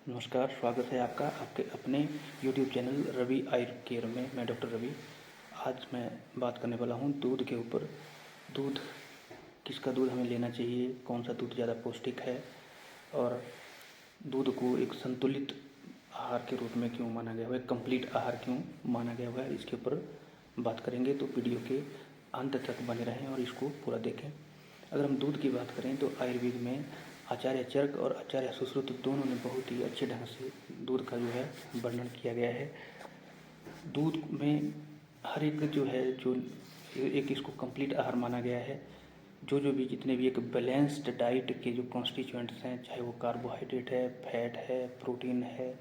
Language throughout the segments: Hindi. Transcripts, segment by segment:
नमस्कार, स्वागत है आपका आपके अपने YouTube चैनल रवि आयुर केयर में। मैं डॉक्टर रवि। आज मैं बात करने वाला हूँ दूध के ऊपर। दूध, किसका दूध हमें लेना चाहिए, कौन सा दूध ज़्यादा पौष्टिक है और दूध को एक संतुलित आहार के रूप में क्यों माना गया हुआ है, कंप्लीट आहार क्यों माना गया हुआ है, इसके ऊपर बात करेंगे। तो वीडियो के अंत तक बने रहें और इसको पूरा देखें। अगर हम दूध की बात करें तो आयुर्वेद में आचार्य चरक और आचार्य सुश्रुत दोनों ने बहुत ही अच्छे ढंग से दूध का जो है वर्णन किया गया है। दूध में हर एक जो है जो एक इसको कंप्लीट आहार माना गया है। जो भी जितने भी एक बैलेंस्ड डाइट के जो कॉन्स्टिट्यूएंट्स हैं, चाहे वो कार्बोहाइड्रेट है, फैट है, प्रोटीन है,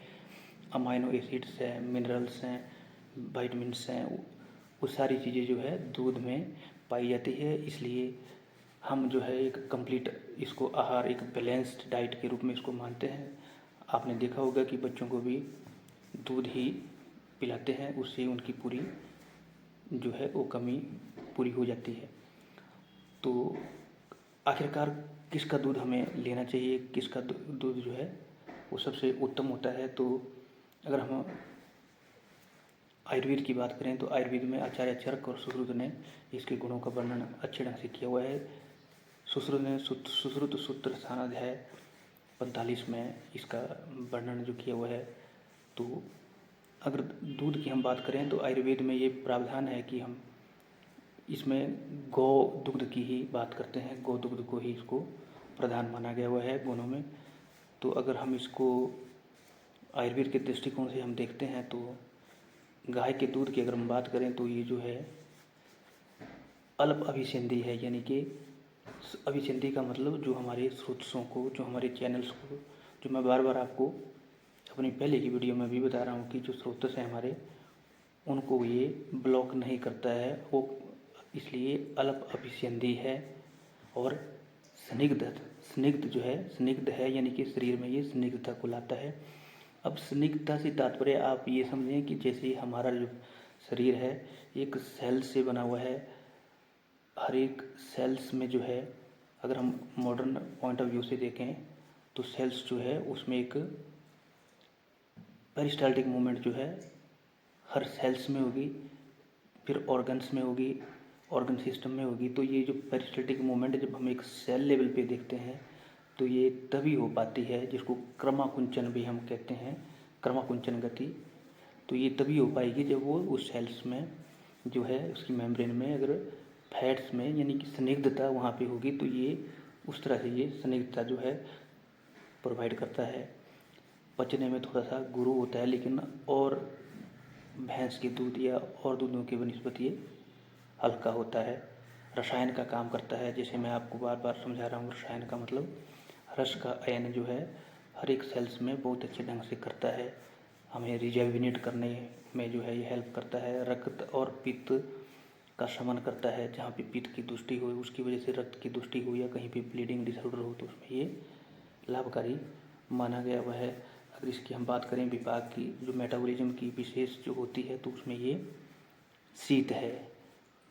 अमाइनो एसिड्स हैं, मिनरल्स हैं, वाइटमिन्स हैं, वो सारी चीज़ें जो है दूध में पाई जाती है। इसलिए हम जो है एक कंप्लीट इसको आहार, एक बैलेंस्ड डाइट के रूप में इसको मानते हैं। आपने देखा होगा कि बच्चों को भी दूध ही पिलाते हैं, उससे उनकी पूरी जो है वो कमी पूरी हो जाती है। तो आखिरकार किसका दूध हमें लेना चाहिए, किसका दूध जो है वो सबसे उत्तम होता है। तो अगर हम आयुर्वेद की बात करें तो आयुर्वेद में आचार्य चरक और सुश्रुत ने इसके गुणों का वर्णन अच्छे ढंग से किया हुआ है। सुश्रुत सूत्र स्थानाध्याय 45 में इसका वर्णन जो किया हुआ है। तो अगर दूध की हम बात करें तो आयुर्वेद में ये प्रावधान है कि हम इसमें गौ दुग्ध की ही बात करते हैं, गौ दुग्ध को ही इसको प्रधान माना गया हुआ है गुणों में। तो अगर हम इसको आयुर्वेद के दृष्टिकोण से हम देखते हैं तो गाय के दूध की अगर हम बात करें तो ये जो है अल्प अभिसंधि है, यानी कि अभिसंधि का मतलब जो हमारे स्रोतों को, जो हमारे चैनल्स को, जो मैं बार बार आपको अपनी पहले की वीडियो में भी बता रहा हूँ कि जो स्रोत हैं हमारे, उनको ये ब्लॉक नहीं करता है वो, इसलिए अल्प अभिसंधि है। और स्निग्ध जो है, स्निग्ध है यानी कि शरीर में ये स्निग्धता को लाता है। अब स्निग्धता से तात्पर्य आप ये समझें कि जैसे हमारा जो शरीर है एक सेल से बना हुआ है। हर एक सेल्स में जो है, अगर हम मॉडर्न पॉइंट ऑफ व्यू से देखें तो सेल्स जो है उसमें एक पेरिस्टाल्टिक मूवमेंट जो है हर सेल्स में होगी, फिर ऑर्गन्स में होगी, ऑर्गन सिस्टम में होगी। तो ये जो पेरिस्टाल्टिक मूवमेंट जब हम एक सेल लेवल पे देखते हैं तो ये तभी हो पाती है, जिसको क्रमाकुंचन भी हम कहते हैं, क्रमाकुंचन गति। तो ये तभी हो पाएगी जब वो उस सेल्स में जो है उसकी मेम्ब्रेन में अगर फैट्स में यानी कि स्निग्धता वहाँ पे होगी, तो ये उस तरह से ये स्निग्धता जो है प्रोवाइड करता है। पचने में थोड़ा सा गुरु होता है, लेकिन और भैंस के दूध या और दूधों के बनिस्बत ये हल्का होता है। रसायन का काम करता है, जैसे मैं आपको बार बार समझा रहा हूँ, रसायन का मतलब रस का अयन जो है हर एक सेल्स में बहुत अच्छे ढंग से करता है। हमें रिजेविनेट करने में जो है ये हेल्प करता है। रक्त और पित्त का शमन करता है, जहाँ पे पित्त की दुष्टि हो, उसकी वजह से रक्त की दुष्टि हो या कहीं पे ब्लीडिंग डिसऑर्डर हो, तो उसमें ये लाभकारी माना गया हुआ है। अगर इसकी हम बात करें विपाक की, जो मेटाबॉलिज्म की विशेष जो होती है, तो उसमें ये शीत है,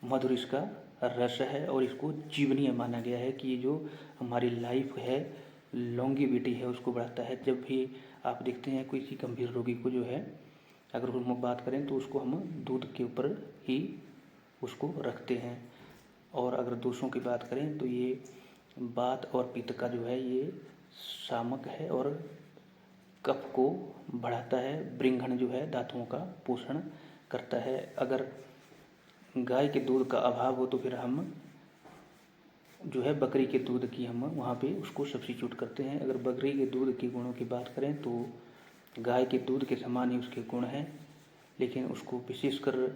मधुर इसका रस है और इसको जीवनीय माना गया है कि ये जो हमारी लाइफ है, लॉन्गिविटी है, उसको बढ़ाता है। जब भी आप देखते हैं किसी गंभीर रोगी को जो है, अगर हम बात करें तो उसको हम दूध के ऊपर ही उसको रखते हैं। और अगर दोषों की बात करें तो ये वात और पित्त का जो है ये शामक है और कफ को बढ़ाता है। बृंघन जो है धातुओं का पोषण करता है। अगर गाय के दूध का अभाव हो तो फिर हम जो है बकरी के दूध की हम वहाँ पे उसको सब्स्टिट्यूट करते हैं। अगर बकरी के दूध के गुणों की बात करें तो गाय के दूध के समान ही उसके गुण हैं, लेकिन उसको विशेषकर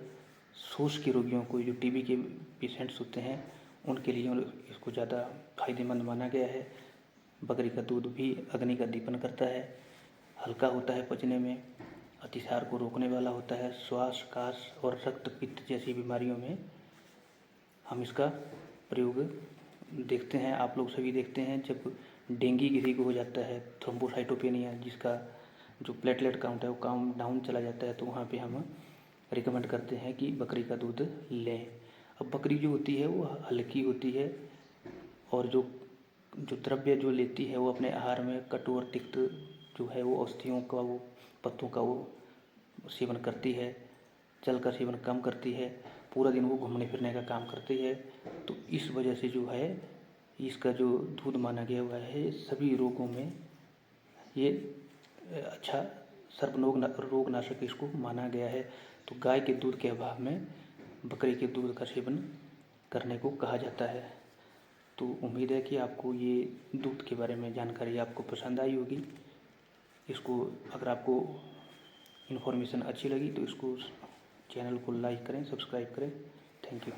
शोष के रोगियों को, जो टीबी के पेशेंट्स होते हैं, उनके लिए इसको ज़्यादा फायदेमंद माना गया है। बकरी का दूध भी अग्नि का दीपन करता है, हल्का होता है पचने में, अतिसार को रोकने वाला होता है। श्वास, काश और रक्त पित्त जैसी बीमारियों में हम इसका प्रयोग देखते हैं। आप लोग सभी देखते हैं, जब डेंगू किसी को हो जाता है, थ्रोम्बोसाइटोपेनिया, जिसका जो प्लेटलेट काउंट है वो काउंट डाउन चला जाता है, तो वहाँ पे हम रिकमेंड करते हैं कि बकरी का दूध लें। अब बकरी जो होती है वो हल्की होती है और जो जो द्रव्य जो लेती है वो अपने आहार में कटु और तिक्त जो है वो औषधियों का, वो पत्तों का वो सेवन करती है, जल का सेवन कम करती है, पूरा दिन वो घूमने फिरने का काम करती है। तो इस वजह से जो है इसका जो दूध माना गया हुआ है सभी रोगों में ये अच्छा रोगनाशक इसको माना गया है। तो गाय के दूध के अभाव में बकरी के दूध का सेवन करने को कहा जाता है। तो उम्मीद है कि आपको ये दूध के बारे में जानकारी आपको पसंद आई होगी। इसको अगर आपको इन्फॉर्मेशन अच्छी लगी तो इसको चैनल को लाइक करें, सब्सक्राइब करें। Thank you.